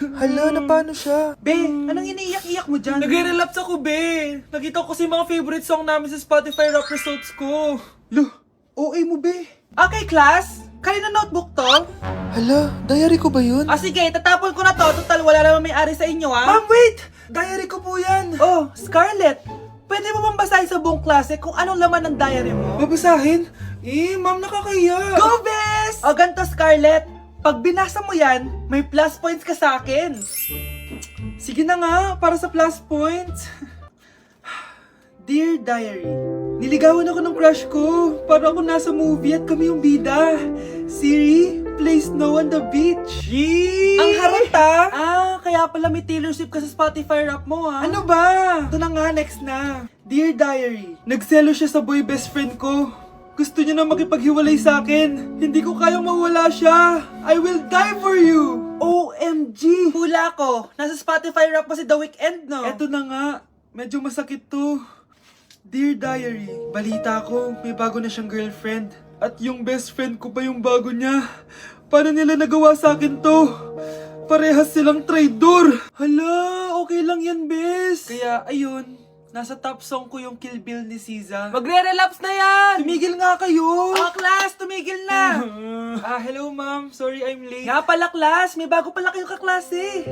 Hala, na paano siya? Be, anong iniiyak-iyak mo dyan? Nagre-relapse ako, be. Nakita ko kasi mga favorite song namin sa Spotify rap results ko. Loh, OA mo, be. Okay, class. Kanina notebook to? Hala, diary ko ba yun? Sige, tatapon ko na to. Total, wala naman may-ari sa inyo, ah. Ma'am, wait! Diary ko po yan. Oh, Scarlett. Pwede mo bang basahin sa buong klase kung anong laman ng diary mo? Babasahin? Ma'am, nakakahiya. Go, Bes! O, ganito, Scarlett. Pag binasa mo yan, may plus points ka sa akin. Sige na nga, para sa plus points. Dear Diary, Niligawan ako ng crush ko. Para ako nasa movie at kami yung bida. Siri, play Snow on the Beach. Yee! ang harata! Kaya pala may Taylor Swift ka sa Spotify rap mo, ha? Ano ba? Ito na nga, next na. Dear Diary, nagselo siya sa boy best friend ko. Gusto niya na makipaghiwalay sa akin. Hindi ko kayang mawala siya. I will die for you. OMG! Hula ko. Nasa Spotify rap mo si The Weeknd, no? Eto na nga. Medyo masakit to. Dear Diary, balita ko, may bago na siyang girlfriend. At yung best friend ko pa yung bago niya. Paano nila nagawa sa akin to? Parehas silang traitor. Hala, okay lang yan, bes. Kaya, ayun, nasa top song ko yung Kill Bill ni SZA. Magre-relapse na yan! Tumigil nga kayo! Class, tumigil na! Hello ma'am. Sorry I'm late. Nga pala, class. May bago pala kayong kaklase.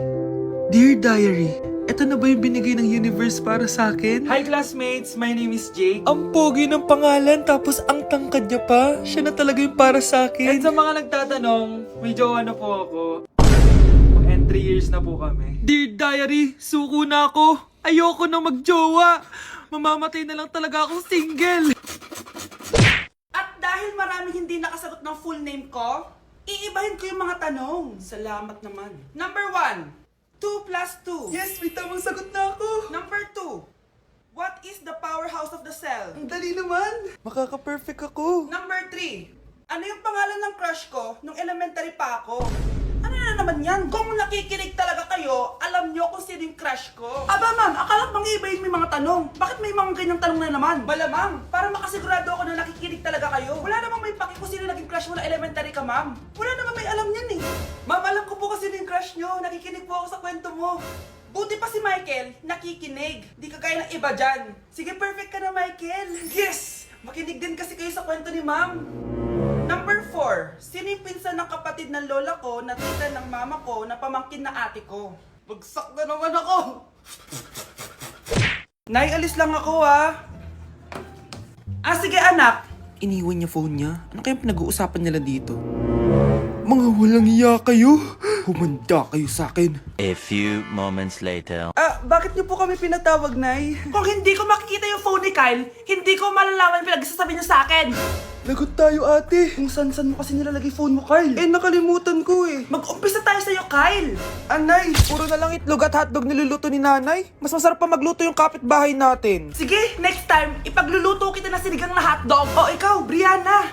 Dear Diary, eto na ba yung binigay ng universe para sa akin? Hi, classmates. My name is Jake. Ang pogi ng pangalan tapos ang tangkad niya pa. Siya na talaga yung para sa And akin. sa mga nagtatanong, may jowa na po ako. And 3 years na po kami. Dear Diary, suko na ako. Ayoko na magjowa. Mamamatay na lang talaga akong single. At dahil maraming hindi nakasagot ng full name ko, iibahin ko yung mga tanong. Salamat naman. Number 1, 2 plus 2. Yes, may tamang sagot na ako. Number 2, what is the powerhouse of the cell? Ang dali naman. Makaka-perfect ako. Number 3, ano yung pangalan ng crush ko nung elementary pa ako? Ano na naman yan? Kung nakikinig talaga kayo, alam nyo kung sino yung crush ko. Aba ma'am, akala bang iibahin mo yung mga tanong? Bakit may mga ganyang tanong na naman? Malamang, para makasigurado ako na nakikinig talaga kayo. Wala namang may paki kung sino naging crush mo na elementary ka, ma'am. Wala namang may alam yan eh. Ma'am, alam ko po kasi yung crush nyo. Nakikinig po ako sa kwento mo. Buti pa si Michael, nakikinig. Di kagaya ng iba dyan. Sige, perfect ka na, Michael. Yes! Makinig din kasi kayo sa kwento ni ma'am. Number 4, sino yung pinsan ng kapatid ng lola ko na tita ng mama ko na pamangkin na ate ko? Bagsak na naman ako! Nay, alis lang ako ha. Sige anak. Iniwan niya phone niya. Ano kayang pinag-uusapan nila dito? Mga walang iya kayo. Humanda kayo sa akin. A few moments later. Bakit niyo po kami pinatawag, Nay? Kung hindi ko makikita yung phone ni Kyle, hindi ko malalaman pinagsasabi niyo sa akin. Lagot tayo ate. Kung san-san mo kasi nilalagay phone mo, Kyle. Nakalimutan ko eh. Mag-umpisa tayo sa'yo, Kyle. Anay, puro na lang itlog at hotdog niluluto ni nanay. Mas masarap pa magluto yung kapitbahay natin. Sige, next time, ipagluluto kita na sinigang na hotdog. O ikaw, Brianna.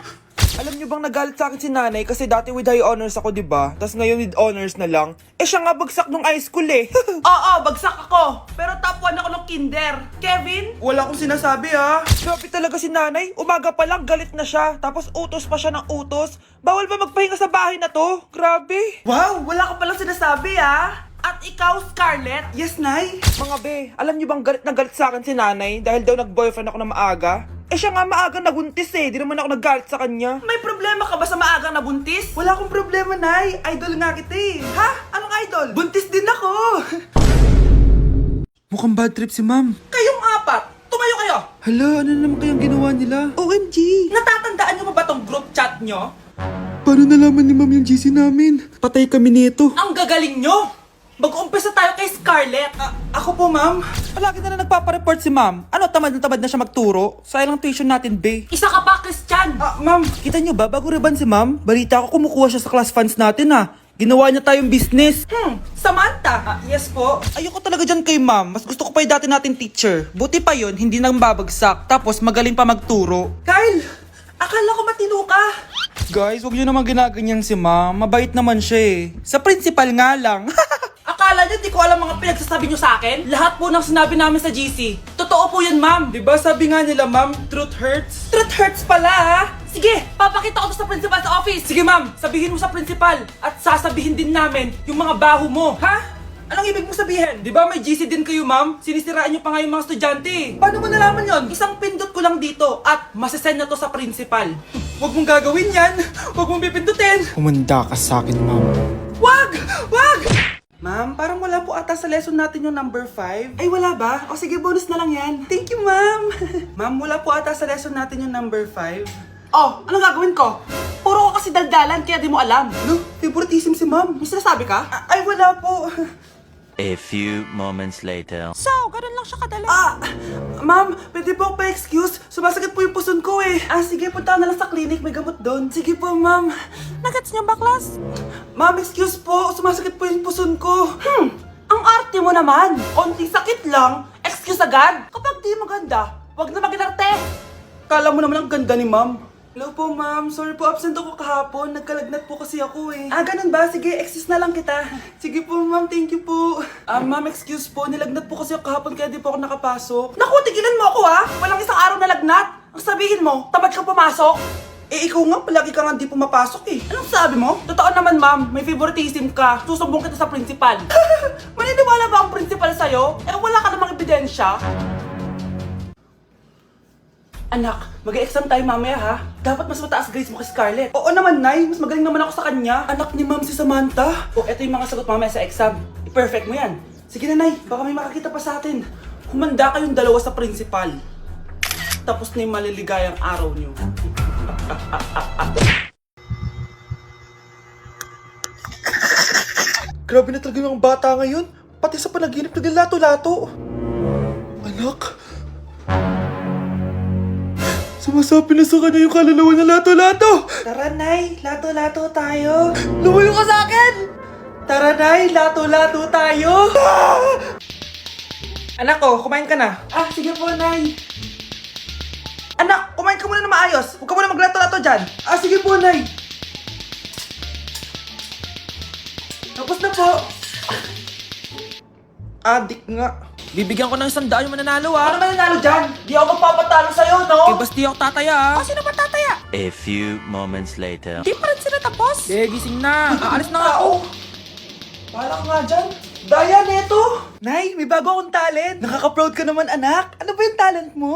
Alam niyo bang nagalit sa akin si nanay kasi dati with high honors ako, 'di ba? Tapos ngayon with honors na lang. Siya nga bagsak nung high school eh. Oo, bagsak ako. Pero top 1 ako ng kinder. Kevin? Wala akong sinasabi ha. Grabe talaga si nanay. Umaga pa lang galit na siya. Tapos utos pa siya ng utos. Bawal ba magpahinga sa bahay na to? Grabe. Wow, wala ka palang sinasabi ah. At ikaw, Scarlett? Yes, nay. Mga be, alam niyo bang galit na galit sa akin si nanay dahil daw nag-boyfriend ako na maaga? Siya nga maaga nabuntis eh. Di naman ako naggalit sa kanya. May problema ka ba sa maagang nabuntis? Wala akong problema, Nay. Idol nga kita eh. Ha? Anong idol? Buntis din ako. Mukhang bad trip si ma'am. Kayong apat, tumayo kayo. Hala, ano naman kayang ginawa nila? OMG. Natatandaan nyo ba tong group chat nyo? Paano nalaman ni ma'am yung GC namin? Patay kami nito. Ang gagaling nyo. Mag-umpisa tayo kay Scarlett. Ako po, ma'am. Palagi na nagpapareport si ma'am. Ano, tamad na siya magturo? Sayang lang tuition natin, be. Isa ka pa, Christian. Ma'am, kita niyo ba, bago reban si ma'am, balita ko kumukuha siya sa class funds natin, ha. Ginawa niya tayong business. Samantha. Yes po. Ayoko talaga dyan kay ma'am. Mas gusto ko pa yung dati natin teacher. Buti pa yon, hindi nang babagsak. Tapos magaling pa magturo. Kyle, akala ko matino ka. Guys, wag niyo naman ginaganyan si ma'am. Mabait naman siya eh. Sa principal nga lang. Akala niyo di ko alam mga pinagsasabi niyo sa akin? Lahat po ng sinabi namin sa GC. Totoo po yan, ma'am. Diba sabi nga nila, ma'am, truth hurts? Truth hurts pala, ha? Sige sige, papakita ko to sa principal sa office. Sige ma'am, sabihin mo sa principal at sasabihin din namin yung mga baho mo. Ha? Anong ibig mo sabihin? Di ba may GC din kayo ma'am? Sinisiraan niyo pa nga yung mga estudyante. Paano mo nalaman yon? Isang pindot ko lang dito at masasend na to sa principal. Huwag mong gagawin yan! Huwag mong pipindutin! Humanda ka sa akin, ma'am. Wag! Wag! Ma'am, parang wala po ata sa lesson natin yung number 5. Ay, wala ba? O sige, bonus na lang yan. Thank you, ma'am. Ma'am, wala po ata sa lesson natin yung number 5. Oh, anong gagawin ko? Puro ka kasi daldalan, kaya di mo alam. No, favoritism si ma'am. May sinasabi ka? Ay, wala po. A few moments later. So, ganun lang siya kadali. Ma'am, pwede po pa-excuse? Sumasakit po yung puson ko eh. Sige, punta na lang sa clinic, may gamot doon. Sige po, ma'am. Nagets niyo ba, class? Ma'am, excuse po, sumasakit po yung puson ko. Ang arte mo naman. Konting sakit lang, excuse agad. Kapag di maganda, wag na mag-inarte. Kala mo naman ang ganda ni ma'am. Hello po, ma'am. Sorry po, absent ako kahapon. Nagkalagnat po kasi ako eh. Ganun ba? Sige, excuse na lang kita. Sige po, ma'am. Thank you po. Ma'am, excuse po. Nilagnat po kasi ako kahapon kaya di po ako nakapasok. Naku, tigilan mo ako ha! Walang isang araw na lagnat. Ang sabihin mo, tamad ka pumasok? Ikaw nga, palagi ka nga di pumapasok eh. Anong sabi mo? Totoo naman, ma'am. May favoritism ka. Susumbong kita sa principal. Maniniwala ba ang principal sa'yo? Wala ka namang ebidensya. Anak, mag-e-exam tayo mamaya ha. Dapat mas mataas grades mo kay Scarlett. Oo naman, Nay. Mas magaling naman ako sa kanya. Anak ni ma'am si Samantha. Eto yung mga sagot mamaya sa exam. I-perfect mo yan. Sige na, Nay. Baka may makakita pa sa atin. Humanda kayong dalawa sa principal. Tapos na yung maliligayang araw niyo. Grabe na talaga yung bata ngayon. Pati sa panaginip naglato-lato. Anak. Sumasabi na sa kanya yung kaluluwa na lato-lato. Tara, Nay. Lato-lato tayo. Lumayo ka sa akin! Tara, Nay. Lato-lato tayo. Anak ko, kumain ka na. Sige po, Nay. Anak, kumain ka muna na maayos. Huwag ka muna maglato-lato dyan. Sige po, Nay. Tapos na po. Adik nga. Bibigyan ko ng 100 yung mananalo Ano ba nanalo dyan? Di ako magpapatalo sa'yo, no? basta ako tataya Sino ba tataya? A few moments later. Di pa rin sila tapos. gising na. Aalis na nga ako. Parang nga dyan. Daya, neto. Nay, may bago akong talent. Nakaka-proud ka naman, anak. Ano ba yung talent mo?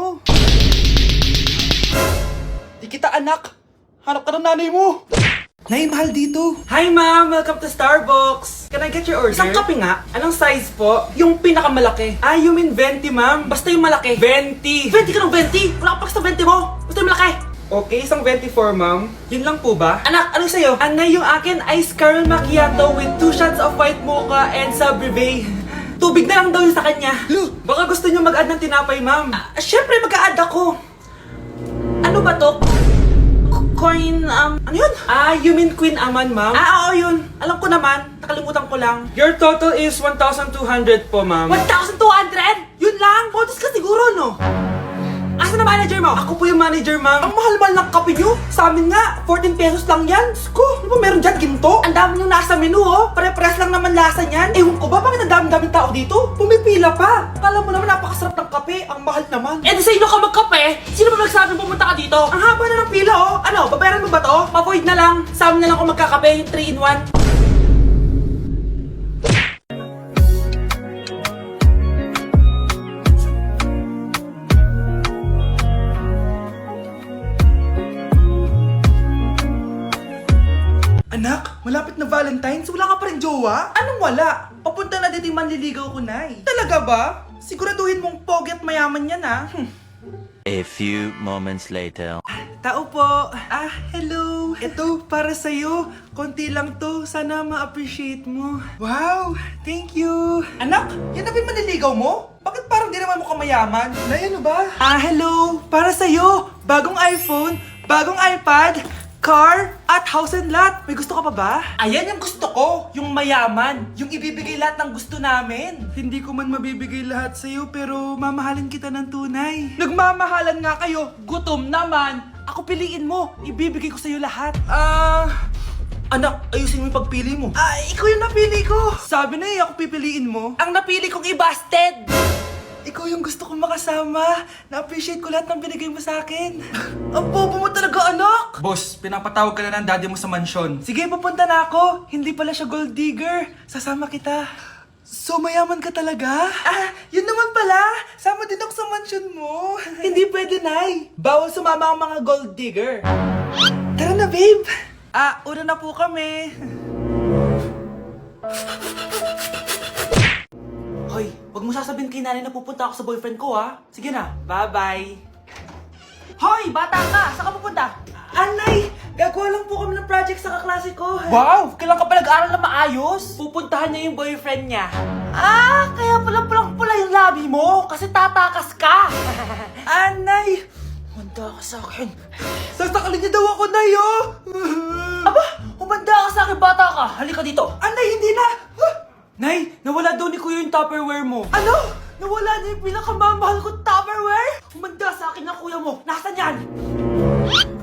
Di kita anak. Hanap ka ng nanay mo. Nay, mahal dito. Hi, ma'am. Welcome to Starbucks. Can I get your order? Isang kape nga. Anong size po? Yung pinakamalaki. You mean 20, ma'am? Basta yung malaki. 20. 20 ka ng 20? Wala ka pa sa 20 mo. Basta yung malaki. Okay, isang 24, ma'am. Yun lang po ba? Anak, ano sa'yo? Anay, yung akin ice caramel macchiato with 2 shots of white mocha and Sabrivay. Tubig na lang daw yun sa kanya. Baka gusto nyo mag-add ng tinapay, ma'am. Syempre, mag-a-add ako. Ano ba to? Coin, ano yun? You mean Queen Aman, ma'am? Oo, yun. Alam ko naman. Nakalimutan ko lang. Your total is 1,200 po, ma'am. 1,200? Yun lang? Bonus ka siguro, no? Asa na manager mo? Ako po yung manager, ma'am. Ang mahal-mahal ng kape nyo. Sa amin nga, 14 pesos lang yan. Sko, ano ba meron dyan? Ginto? Ang dami nyo nasa menu, oh. Pare-pares lang naman lasa niyan. Ewan ko ba, bakit ang dami-daming tao dito? Pumipila pa. Akala mo naman napakasarap ng kape. Ang mahal naman. Di sa inyo ka magkape? Sino ba nagsabing pumunta ka dito? Ang haba na ng pila, oh. Ano, babayaran mo ba to? Pa-void na lang. Sa amin na lang kung magkakape, yung 3-in-1. Anak, malapit na Valentine's, wala ka pa rin jowa? Anong wala? Papunta na dito yung manliligaw ko, Nay. Talaga ba? Siguraduhin mong pogi at mayaman yan, ha? A few moments later. Tao po. Hello. Ito, para sa'yo. Konti lang to. Sana ma-appreciate mo. Wow, thank you. Anak, yan na ba yung manliligaw mo? Bakit parang di naman mo kamayaman? Nay, ano ba? Hello. Para sa'yo. Bagong iPhone, bagong iPad, car, at house and lot. May gusto ka pa ba? Ayan yung gusto ko. Yung mayaman. Yung ibibigay lahat ng gusto namin. Hindi ko man mabibigay lahat sa'yo pero mamahalin kita ng tunay. Nagmamahalan nga kayo. Gutom naman. Ako piliin mo. Ibibigay ko sa'yo lahat. Anak, ayusin mo yung pagpili mo. Ikaw yung napili ko. Sabi na ako pipiliin mo. Ang napili kong i-busted. ikaw yung gusto kong makasama. Na-appreciate ko lahat ng binigay mo sa akin. Ang bobo mo talaga, anak! Boss, pinapatawag ka na ng daddy mo sa mansyon. Sige, papunta na ako. Hindi pala siya gold digger. Sasama kita. So, mayaman ka talaga? Yun naman pala. Sama din ako sa mansion mo. Hindi pwede, Nay. Bawal sumama ang mga gold digger. Tara na, babe. Una na po kami. Hoy, wag mo sasabihin kay nanay na pupunta ako sa boyfriend ko, ha? Sige na, bye-bye. Hoy, bata ka! Saan ka pupunta? Anay! Gagawa lang po kami ng project sa kaklase ko. Wow! Kailan ka pa nag-aaral na maayos? Pupuntahan niya yung boyfriend niya. Kaya pula yung labi mo kasi tatakas ka. Anay! Humanda ka sa akin. Sasakalin niya daw ako, Nay, oh! Aba! Humanda ka sa akin, bata ka! Halika dito. Anay, hindi na! Nay, nawala daw ni Kuya yung Tupperware mo. Ano? Nawala na yung pinakamamahal kong Tupperware? Humanda sa akin ng kuya mo. Nasaan yan?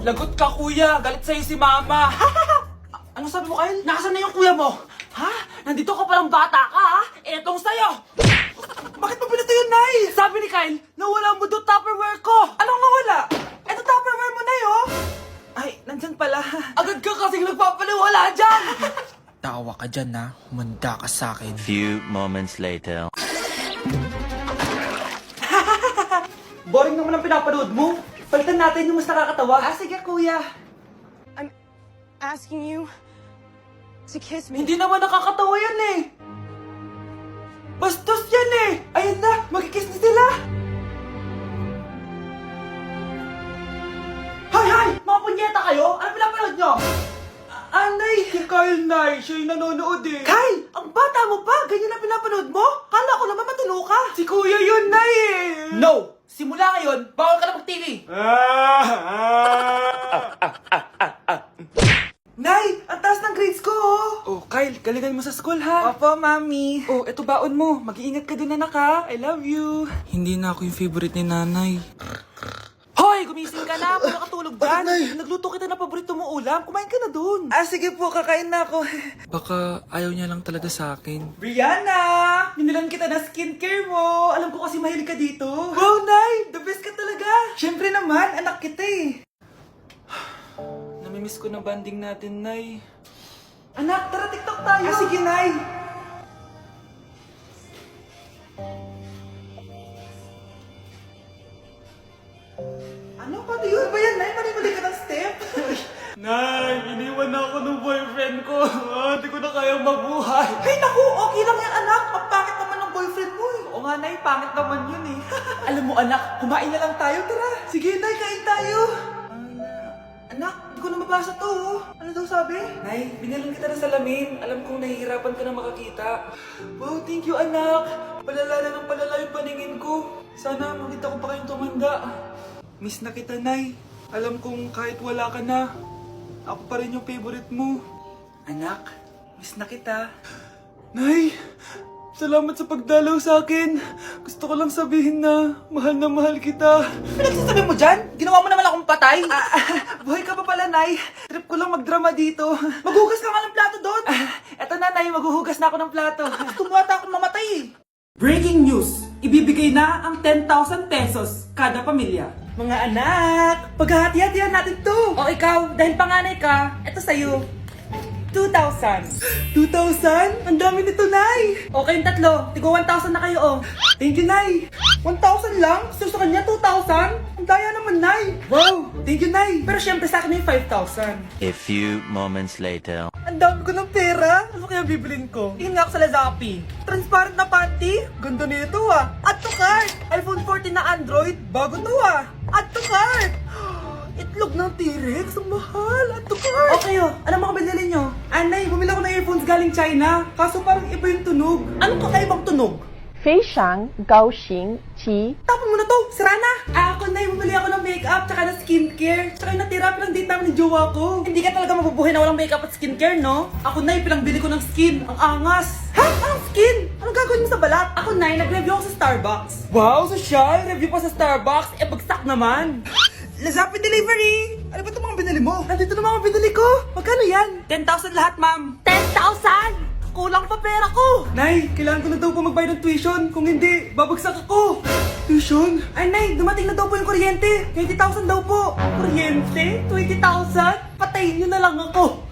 Lagot ka, kuya. Galit sa'yo si mama. Ano sabi mo, Kyle? Nasaan na yung kuya mo? Ha? Nandito ka palang bata ka, ha? Etong sa'yo. Bakit mo pinato yun, Nay? Sabi ni Kyle, nawala mo doon Tupperware ko. Anong nawala? Eto Tupperware mo, Nay, oh. Ay, nandyan pala. Agad ka kasing nagpapaliwala dyan. Tawa ka dyan ha. Humanda ka sa akin. Few moments later. Boring naman ang pinapanood mo. Palitan natin yung mas nakakatawa. Sige, kuya. I'm asking you to kiss me. Hindi naman nakakatawa yan eh. Bastos yan eh. Ayun na, magkikiss na sila. Hay! Mga punyeta kayo? Ano pinapanood nyo? Anay! Si Kyle, Nay. Siya yung nanonood eh. Kyle! Ang bata mo pa! Ganyan na pinapanood mo? Kala ko naman matino ka. Si Kuya yun, Nay eh. No! Simula ngayon, bawal ka na mag-TV. Nay! Ang taas ng grades ko, oh! Oh, Kyle, galingan mo sa school, ha? Opo, Mami. Oh, eto baon mo. Mag-iingat ka dun, anak, ha? I love you. Hindi na ako yung favorite ni nanay. Hoy! Gumising ka na! Wala ka tulog dyan! Nagluto kita na paborito mo ulam. Kumain ka na dun. Sige po, kakain na ako. Baka ayaw niya lang talaga sa akin. Brianna! Minilan kita na skincare mo. Alam ko kasi mahilig ka dito. Wow, Nay! The best ka talaga! Siyempre naman, anak kita eh. Namimiss ko na banding natin, Nay. Anak, tara TikTok tayo. Sige, Nay. Ano? Paano yun ba yan, Nay? Mali-mali ka ng step? Nay, iniwan na ako ng boyfriend ko. Hindi ko na kayang mabuhay. Ay, naku! Okay lang yan, anak. Ang pangit naman ng boyfriend mo eh. Oo nga, Nay. Pangit naman yun eh. Alam mo, anak, kumain na lang tayo. Tara. Sige, Nay. Kain tayo. Anak, hindi ko na mabasa to. Oh. Ano daw sabi? Nay, binilan kita ng salamin. Alam kong nahihirapan ka na makakita. Wow, thank you, anak. Palala na ng palala yung paningin ko. Sana makita ko pa kayong tumanda. Miss na kita, Nay. Alam kong kahit wala ka na, ako pa rin yung favorite mo. Anak, miss na kita. Nay, salamat sa pagdalaw sa akin. Gusto ko lang sabihin na mahal kita. Pinagsasabi mo dyan? Ginawa mo naman akong patay? Buhay ka pa pala, Nay. Trip ko lang magdrama dito. Maghugas ka nga ng plato doon. Eto na, Nay. Maghuhugas na ako ng plato. Gusto mo ata akong mamatay. Breaking news! Ibibigay na ang 10,000 pesos kada pamilya. Mga anak, paghahati-hatihan natin to. O ikaw, dahil panganay ka, eto sa'yo. 2,000. 2,000? Ang dami nito, Nay. O kayong tatlo, tigo 1,000 na kayo, oh. Thank you, Nay. 1,000 lang? So sa kanya, 2,000? Ang daya naman, Nay. Wow, thank you, Nay. Pero syempre sa akin yung 5,000. A few moments later. Ang dami ko ng pera. Ano kaya bibilin ko? Tingin nga ako sa Lazappi. Transparent na panty. Ganda nito ah. Add to cart. iPhone 14 na Android. Bago to ah. Add to cart. Itlog ng T-Rex. Ang mahal. Add to cart. Okay oh. Ano mga binili nyo? Anay, bumili ako ng earphones galing China. Kaso parang iba yung tunog. Anong kakaibang tunog? 非常高兴其 Tapon mo na to! Sira na! Ako na bumili ako ng makeup tsaka ng skincare. Tsaka yung natira pa ng date namin ni jowa ko. Hindi ka talaga mabubuhay na walang makeup at skincare, no? Ako na bili ko ng skin. Ang angas! Ha? Anong skin? Anong gagawin mo sa balat? Ako na nag-review ako sa Starbucks. Wow, social! Review pa sa Starbucks? Bagsak naman! Lazappi delivery! Ano ba itong mga binili mo? Nandito na mga binili ko! Magkano yan? 10,000 lahat, ma'am. 10,000! Kulang pa pera ko! Nay, kailangan ko na daw po magbayad ng tuition. Kung hindi, babagsak ako. Tuition? Ay, Nay, dumating na daw po yung kuryente. 20,000 daw po. Kuryente? 20,000? Patayin niyo na lang ako.